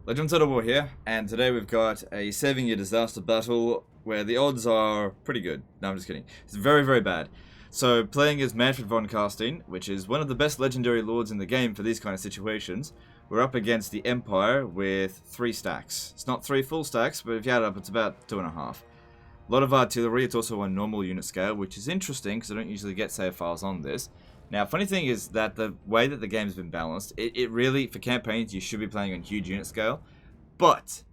Legends of War here, and today we've got a saving-year disaster battle where the odds are pretty good. No, I'm just kidding. It's very, very bad. So, playing as Mannfred von Carstein, which is one of the best legendary lords in the game for these kind of situations, we're up against the Empire with 3 stacks. It's not 3 full stacks, but if you add it up, it's about 2.5. A lot of artillery. It's also on normal unit scale, which is interesting because I don't usually get save files on this. Now, funny thing is that the way that the game's been balanced, it really, for campaigns, you should be playing on huge unit scale. But,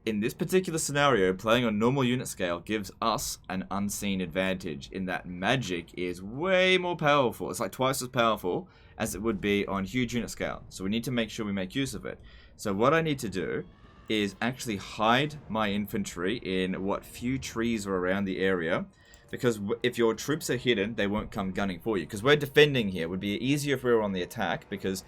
in this particular scenario, playing on normal unit scale gives us an unseen advantage in that magic is way more powerful. It's like twice as powerful as it would be on huge unit scale. So we need to make sure we make use of it. So what I need to do is actually hide my infantry in what few trees are around the area. Because if your troops are hidden, they won't come gunning for you. Because we're defending here. It would be easier if we were on the attack. Because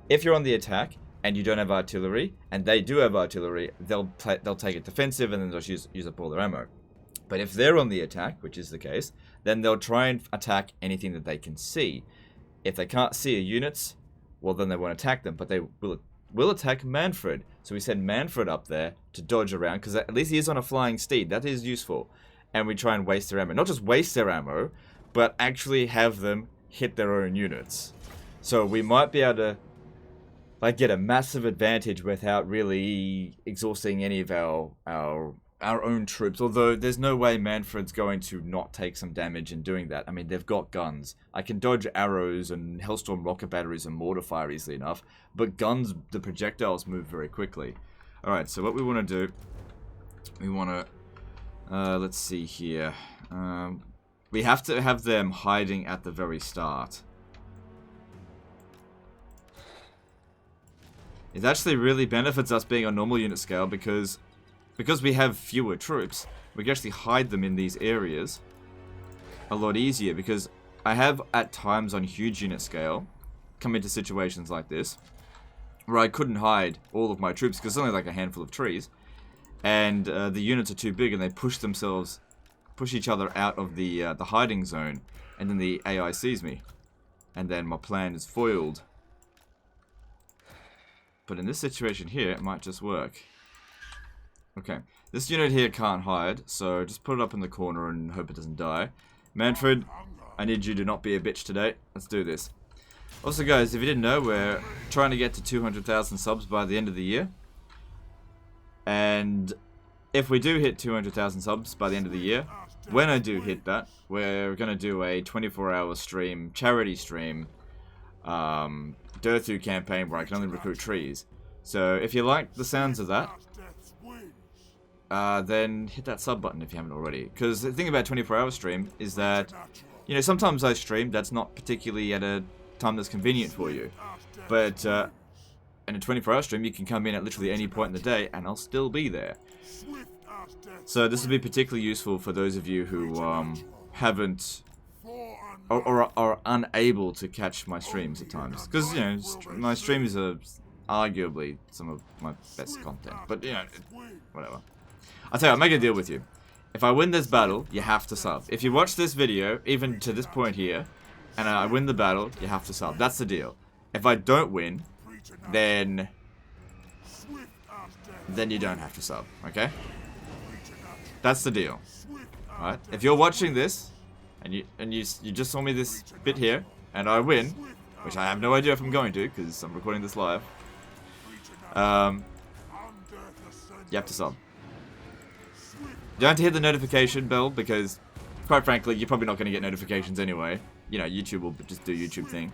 if you're on the attack and you don't have artillery, and they do have artillery, they'll take it defensive and then they'll use up all their ammo. But if they're on the attack, which is the case, then they'll try and attack anything that they can see. If they can't see units, well then they won't attack them. But they will attack Mannfred. So we send Mannfred up there to dodge around. Because at least he is on a flying steed. That is useful. And we try and waste their ammo. Not just waste their ammo, but actually have them hit their own units. So we might be able to get a massive advantage without really exhausting any of our own troops. Although there's no way Mannfred's going to not take some damage in doing that. I mean, they've got guns. I can dodge arrows and Hellstorm rocket batteries and mortar fire easily enough. But guns, the projectiles move very quickly. Alright, so what we want to do, we want to let's see here. We have to have them hiding at the very start. It actually really benefits us being on normal unit scale because we have fewer troops. We can actually hide them in these areas a lot easier. Because I have at times on huge unit scale come into situations like this where I couldn't hide all of my troops because it's only like a handful of trees. And the units are too big, and they push each other out of the hiding zone, and then the AI sees me, and then my plan is foiled. But in this situation here, it might just work. Okay, this unit here can't hide, so just put it up in the corner and hope it doesn't die. Mannfred, I need you to not be a bitch today. Let's do this. Also, guys, if you didn't know, we're trying to get to 200,000 subs by the end of the year. And if we do hit 200,000 subs by the end of the year, when I do hit that, we're going to do a 24-hour stream, charity stream, Durthu campaign where I can only recruit trees. So if you like the sounds of that, then hit that sub button if you haven't already. Because the thing about 24-hour stream is that, you know, sometimes I stream that's not particularly at a time that's convenient for you. But in a 24-hour stream, you can come in at literally any point in the day, and I'll still be there. So this will be particularly useful for those of you who haven't or are unable to catch my streams at times. Because, you know, my streams are arguably some of my best content. But, you know, whatever. I'll tell you, I'll make a deal with you. If I win this battle, you have to sub. If you watch this video, even to this point here, and I win the battle, you have to sub. That's the deal. If I don't win, then you don't have to sub, okay? That's the deal. Alright? If you're watching this and you just saw me this bit here and I win, which I have no idea if I'm going to because I'm recording this live, you have to sub. You don't have to hit the notification bell because, quite frankly, you're probably not going to get notifications anyway. You know, YouTube will just do YouTube thing.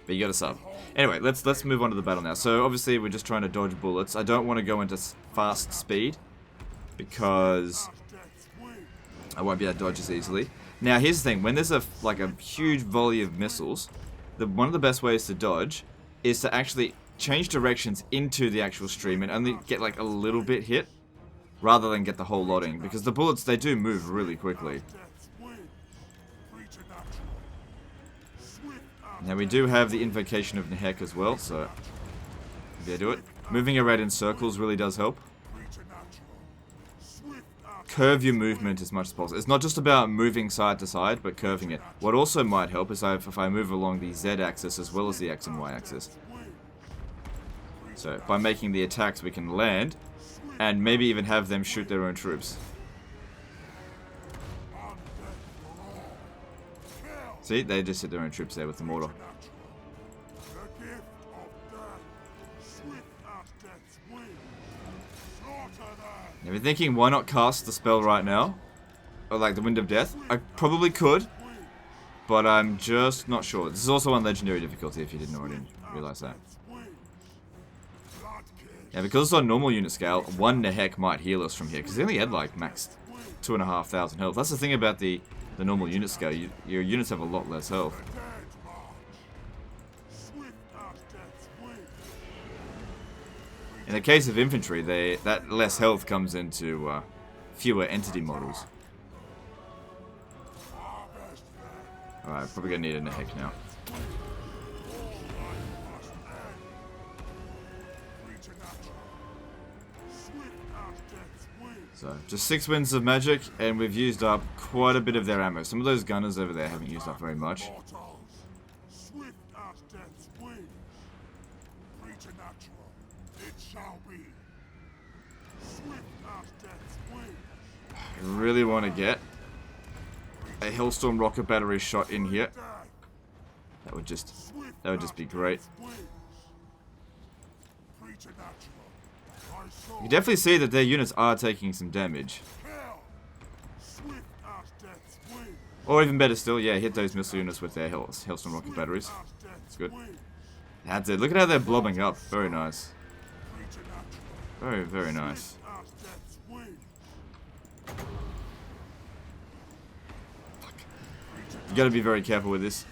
But you gotta sub. Anyway, let's move on to the battle now. So obviously we're just trying to dodge bullets. I don't want to go into fast speed because I won't be able to dodge as easily. Now here's the thing: when there's a huge volley of missiles, one of the best ways to dodge is to actually change directions into the actual stream and only get like a little bit hit, rather than get the whole lot in. Because the bullets, they do move really quickly. Now we do have the invocation of Nehek as well, so yeah, do it. Moving around in circles really does help. Curve your movement as much as possible. It's not just about moving side to side, but curving it. What also might help is if I move along the Z axis as well as the X and Y axis. So by making the attacks we can land and maybe even have them shoot their own troops. See, they just hit their own troops there with the mortar. Now we're thinking, why not cast the spell right now? Or like the Wind of Death? I probably could, but I'm just not sure. This is also on Legendary difficulty if you didn't already realize that. Yeah, because it's on normal unit scale, 1 Nehek might heal us from here, because they only had like max 2,500 health. That's the thing about the normal unit scale, your units have a lot less health. In the case of infantry, that less health comes into fewer entity models. Alright, probably gonna need a Nehek now. So, just 6 winds of magic, and we've used up quite a bit of their ammo. Some of those gunners over there haven't used up very much. I really want to get a Hellstorm rocket battery shot in here. That would just be great. You can definitely see that their units are taking some damage. Or even better still, yeah, hit those missile units with their Hellstorm rocket batteries. That's good. That's it. Look at how they're blobbing up. Very nice. Very, very nice. You gotta be very careful with this.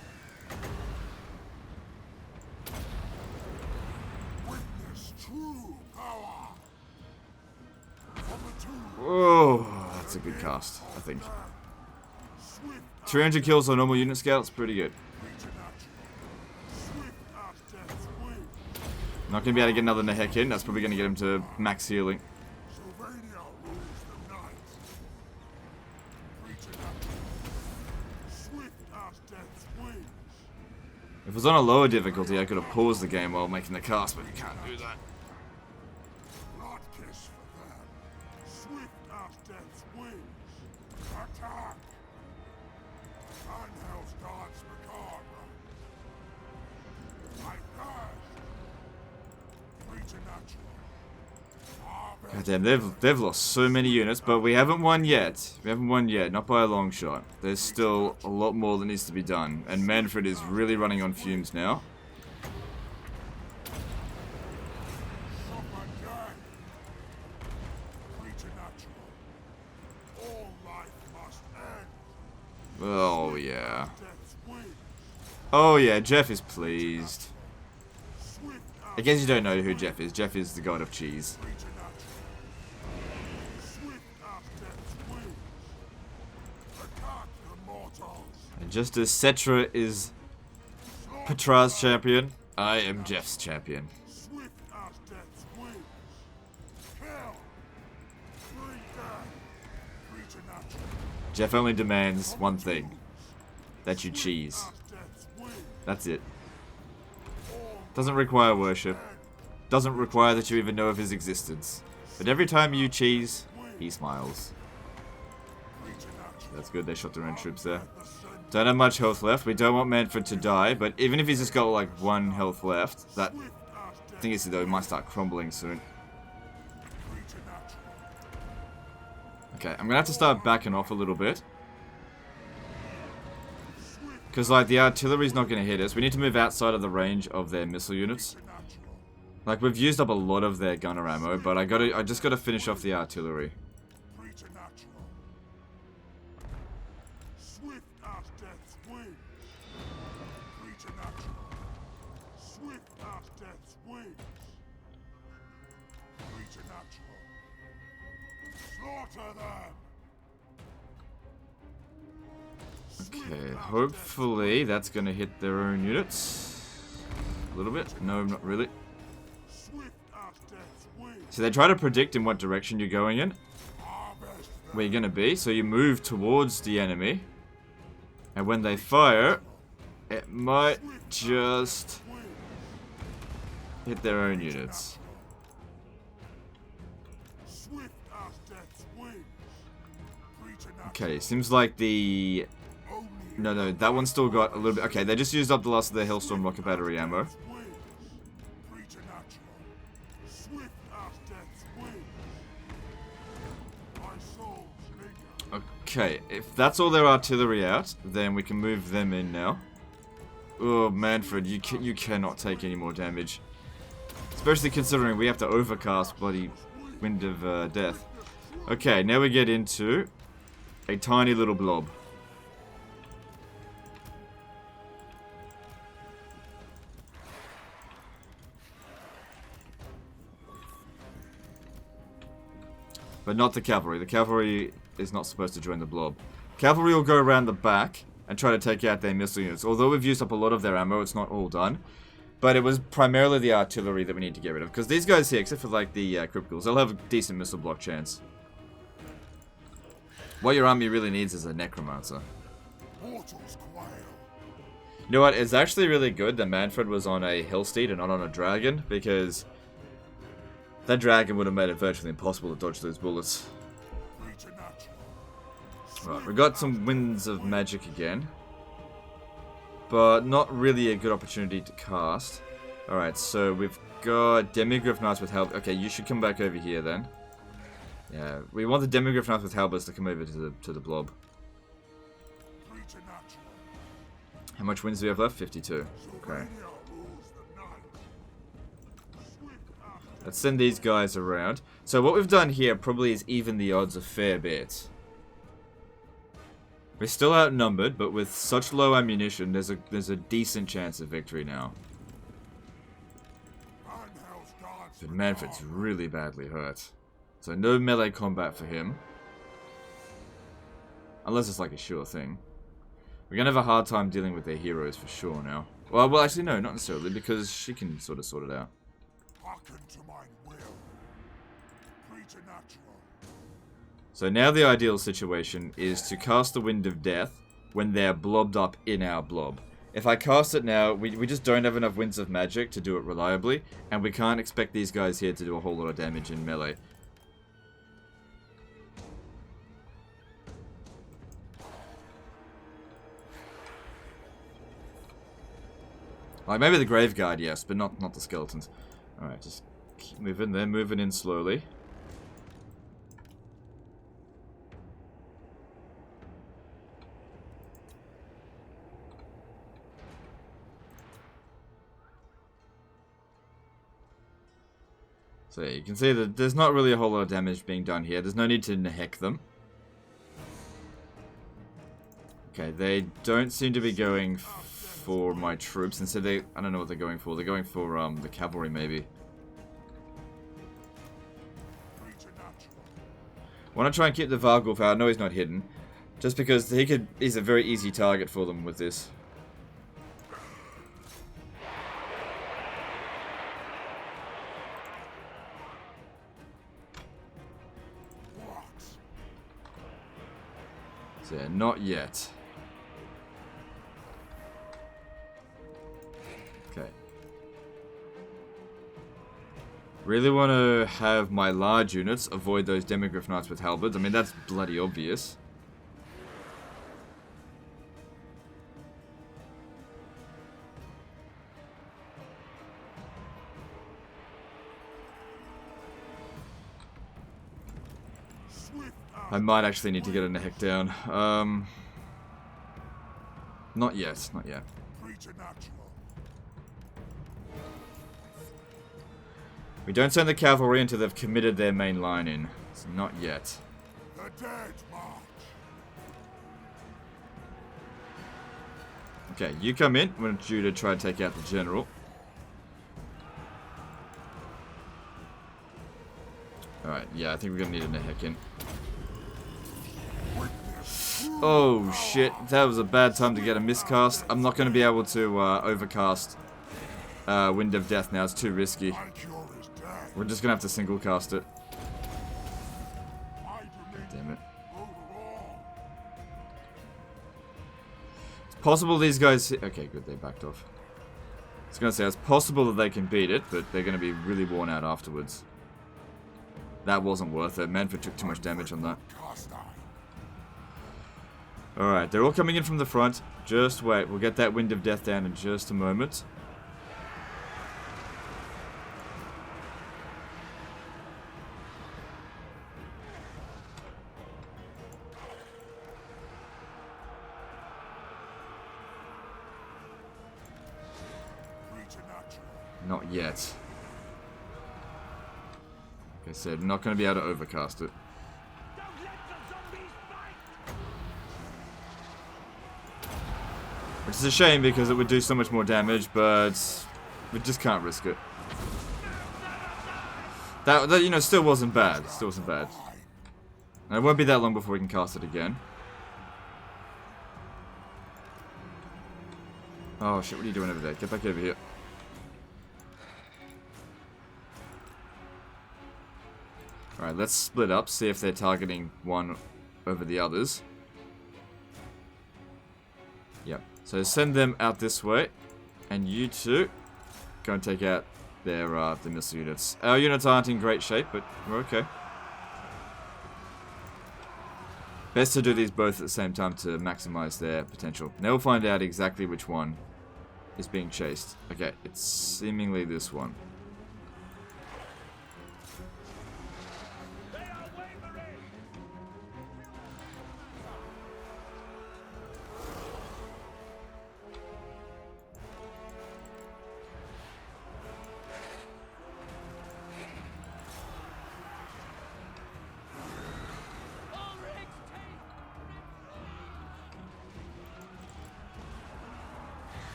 Oh, that's a good cast, I think. 300 kills on normal unit scale, it's pretty good. Not going to be able to get another Nehek in, that's probably going to get him to max healing. If it was on a lower difficulty, I could have paused the game while making the cast, but you can't do that. God damn, they've lost so many units, but we haven't won yet. We haven't won yet, not by a long shot. There's still a lot more that needs to be done, and Mannfred is really running on fumes now. Oh yeah. Oh yeah, Jeff is pleased. I guess you don't know who Jeff is. Jeff is the god of cheese. And just as Cetra is Petra's champion, I am Jeff's champion. Jeff only demands one thing. That you cheese. That's it. Doesn't require worship. Doesn't require that you even know of his existence. But every time you cheese, he smiles. That's good, they shot their own troops there. Don't have much health left. We don't want Mannfred to die, but even if he's just got like 1 health left, that thing is though, he might start crumbling soon. Okay, I'm gonna have to start backing off a little bit. Because, like, the artillery's not going to hit us. We need to move outside of the range of their missile units. Like, we've used up a lot of their gunner ammo, but I just gotta finish off the artillery. Okay, hopefully that's going to hit their own units. A little bit. No, not really. So they try to predict in what direction you're going in. Where you're going to be. So you move towards the enemy. And when they fire, it might just hit their own units. Okay, seems like the... No, that one still got a little bit... Okay, they just used up the last of their Hailstorm rocket battery ammo. Okay, if that's all their artillery out, then we can move them in now. Oh, Mannfred, you cannot take any more damage. Especially considering we have to overcast bloody Wind of Death. Okay, now we get into a tiny little blob. But not the cavalry. The cavalry is not supposed to join the blob. Cavalry will go around the back and try to take out their missile units. Although we've used up a lot of their ammo, it's not all done. But it was primarily the artillery that we need to get rid of. Because these guys here, except for like the Crypticals, they'll have a decent missile block chance. What your army really needs is a Necromancer. You know what? It's actually really good that Mannfred was on a Hellsteed and not on a dragon. Because that dragon would have made it virtually impossible to dodge those bullets. Right, we got some Winds of Magic again. But not really a good opportunity to cast. Alright, so we've got Demigryph Knights with Halberds. Okay, you should come back over here then. Yeah, we want the Demigryph Knights with Halberds to come over to the blob. How much wins do we have left? 52. Okay. Let's send these guys around. So what we've done here probably is even the odds a fair bit. We're still outnumbered, but with such low ammunition, there's a decent chance of victory now. But Mannfred's really badly hurt. So no melee combat for him. Unless it's like a sure thing. We're gonna have a hard time dealing with their heroes for sure now. Well, actually no, not necessarily, because she can sort of sort it out. So now the ideal situation is to cast the Wind of Death when they're blobbed up in our blob. If I cast it now, we just don't have enough Winds of Magic to do it reliably, and we can't expect these guys here to do a whole lot of damage in melee. Like maybe the Grave Guard, yes, but not the skeletons. Alright, just keep moving. They're moving in slowly. So yeah, you can see that there's not really a whole lot of damage being done here. There's no need to heck them. Okay, they don't seem to be going for my troops. Instead, I don't know what they're going for. They're going for the cavalry, maybe. I want to try and keep the Vargulf out. I know he's not hidden. Just because he's a very easy target for them with this. So yeah, not yet. Okay. Really want to have my large units avoid those Demigryph Knights with Halberds. I mean, that's bloody obvious. I might actually need to get a heck down. Not yet, not yet. We don't send the cavalry until they've committed their main line in. So not yet. Okay, you come in. I want you to try to take out the general. Alright, yeah, I think we're gonna need a heck in. Oh shit, that was a bad time to get a miscast. I'm not going to be able to overcast Wind of Death now, it's too risky. We're just going to have to single cast it. God damn it. It's possible these guys... Okay, good, they backed off. was going to say, it's possible that they can beat it, but they're going to be really worn out afterwards. That wasn't worth it. Mannfred took too much damage on that. Alright, they're all coming in from the front. Just wait. We'll get that Wind of Death down in just a moment. Not yet. Like I said, not going to be able to overcast it. Which is a shame because it would do so much more damage, but we just can't risk it. That you know, still wasn't bad. Still wasn't bad. And it won't be that long before we can cast it again. Oh shit, what are you doing over there? Get back over here. Alright, let's split up, see if they're targeting one over the others. Yep. So send them out this way, and you two go and take out their the missile units. Our units aren't in great shape, but we're okay. Best to do these both at the same time to maximize their potential. Now we'll find out exactly which one is being chased. Okay, it's seemingly this one.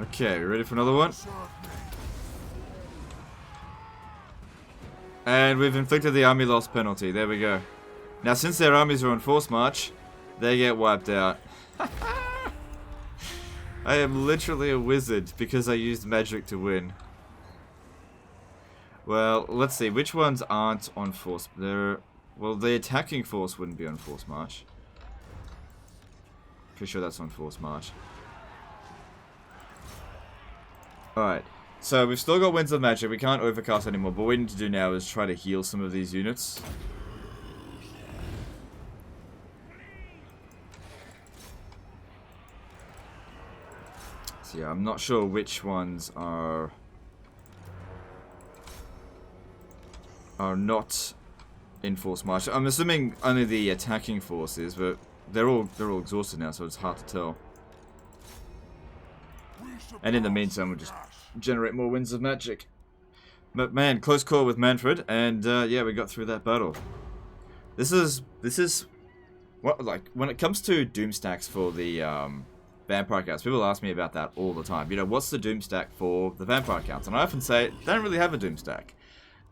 Okay, ready for another one? And we've inflicted the army loss penalty. There we go. Now, since their armies are on force march, they get wiped out. I am literally a wizard because I used magic to win. Well, let's see. Which ones aren't on force? Well, the attacking force wouldn't be on force march. Pretty sure that's on force march. Alright, so we've still got Winds of Magic, we can't overcast anymore, but what we need to do now is try to heal some of these units. So yeah, I'm not sure which ones are not in force march. I'm assuming only the attacking forces, but they're all exhausted now, so it's hard to tell. And in the meantime, we'll just generate more Winds of Magic. But man, close call with Mannfred, and yeah, we got through that battle. This is what, like, when it comes to doom stacks for the vampire counts, people ask me about that all the time. You know, what's the doom stack for the vampire counts? And I often say, they don't really have a doom stack.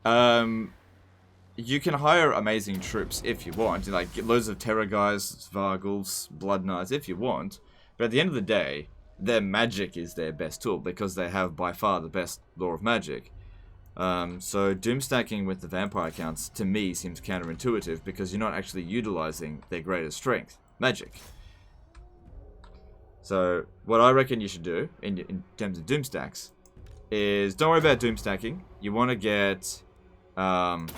You can hire amazing troops if you want, like get loads of terror guys, vargals, blood knights if you want. But at the end of the day, their magic is their best tool because they have by far the best lore of magic. So doom stacking with the vampire counts to me seems counterintuitive because you're not actually utilizing their greatest strength, magic. So what I reckon you should do in terms of doom stacks is don't worry about doom stacking. You want to get you want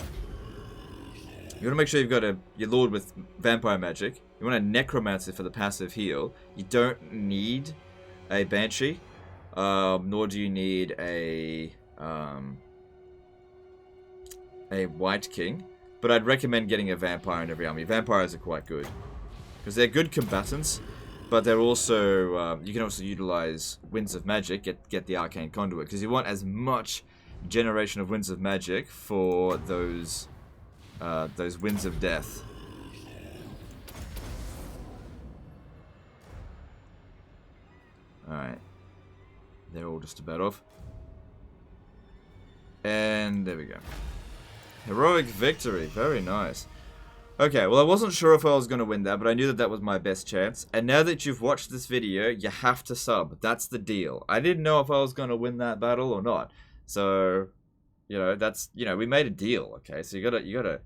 to make sure you've got your lord with vampire magic. You want a necromancer for the passive heal. You don't need a banshee, nor do you need a white king. But I'd recommend getting a vampire in every army. Vampires are quite good because they're good combatants, but they're also you can also utilize Winds of Magic, get the arcane conduit, because you want as much generation of Winds of Magic for those Winds of Death. Alright. They're all just about off. And there we go. Heroic victory. Very nice. Okay, well I wasn't sure if I was going to win that, but I knew that that was my best chance. And now that you've watched this video, you have to sub. That's the deal. I didn't know if I was going to win that battle or not. So, you know, that's, you know, we made a deal, okay? So you gotta,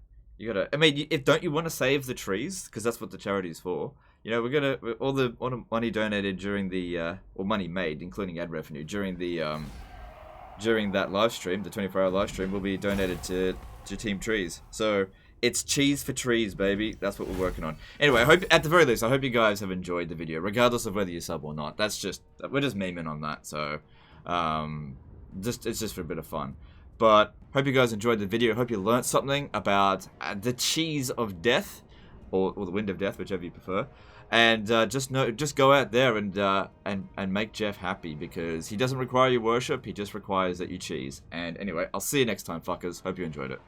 I mean, don't you want to save the trees? Because that's what the charity's for. You know, all the money donated during the or money made, including ad revenue during the during that live stream, the 24-hour live stream, will be donated to Team Trees. So it's cheese for trees, baby. That's what we're working on. Anyway, I hope at the very least, I hope you guys have enjoyed the video, regardless of whether you sub or not. We're just memeing on that. So it's just for a bit of fun. But hope you guys enjoyed the video. Hope you learnt something about the cheese of death, or the wind of death, whichever you prefer. And just go out there and make Jeff happy, because he doesn't require your worship. He just requires that you cheese. And anyway, I'll see you next time, fuckers. Hope you enjoyed it.